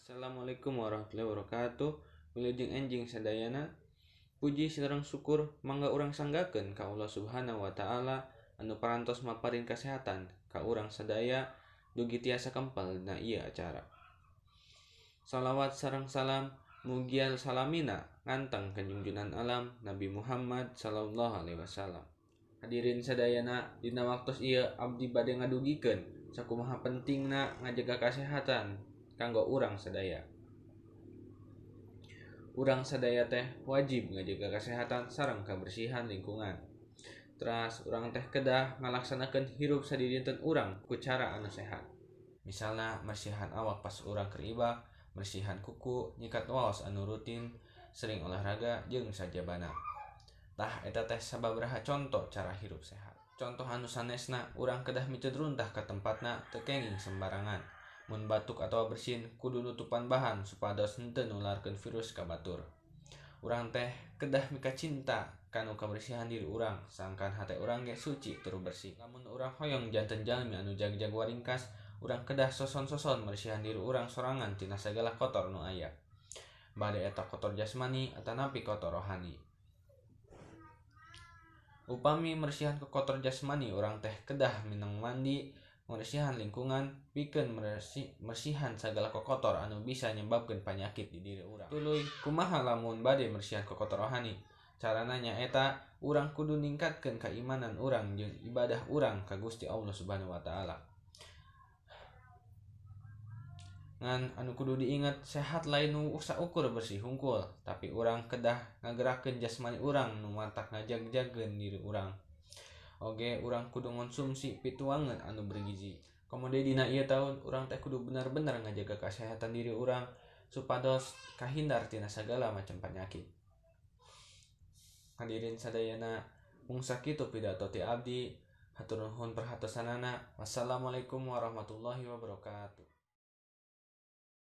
Assalamualaikum warahmatullahi wabarakatuh. Wilujeng enjing sadayana puji sareng syukur mangga urang sanggakeun ka Allah Subhanahu wa taala anu parantos maparin kasehatan ka urang sadaya dugi tiasa kempel na ieu acara. Salawat sareng salam mugial salamina nganteng ka junjunan alam Nabi Muhammad sallallahu alaihi wasallam. Hadirin sadayana, dina waktos ieu abdi bade ngadugikeun sakumaha pentingna ngajaga kasehatan kanggo urang sadaya. Urang sadaya teh wajib ngajaga kesehatan sareng kabersihan lingkungan. Teras urang teh kedah ngalaksanakeun hirup sadidinten urang ku cara anu sehat. Misalna mersihan awak pas urang keur ibah, mersihan kuku, nyikat waos anu rutin, sering olahraga jeung sajabana. Tah eta teh sababaraha conto cara hirup sehat. Contoh anu sanesna urang kedah micet runtah ka tempatna teu kenging sembarangan. Mun batuk atawa bersin kudu nutupan bahan supados henteu nularkeun virus ka batur. Urang teh kedah mika cinta kanu kabersihan diri urang, sangkan hate urang ge suci tur bersih. Lamun urang hoyong janten jalmi anu jag-jag waringkas, urang kedah soson-soson mersihan diri urang sorangan tina sagala kotor nu aya. Bade eta kotor jasmani atanapi kotor rohani. Upami mersihan ku kotor jasmani urang teh kedah minang mandi, mersihan lingkungan, pikeun mersihan sagala kokotor anu bisa nyebabkeun panyakit di diri urang. Tuluy kumaha lamun bade mersihan kokotor rohani? Carana nyaeta urang kudu ningkatkeun keimanan urang jeung ibadah urang ka Gusti Allah Subhanahu wa taala. Ngan anu kudu diinget, sehat lain nu saukur bersih hungkul, tapi urang kedah ngagerakeun jasmani urang nu matak ngajag-jagkeun diri urang. Oge urang kudu ngonsumsi pituangan anu bergizi. Komodo dina ieu taun urang teh kudu bener-bener ngajaga kesehatan diri urang supados kahindar tina sagala macam penyakit. Hadirin sadayana, mung sakitu pidato ti abdi. Hatur nuhun perhatosanana. Wassalamualaikum warahmatullahi wabarakatuh.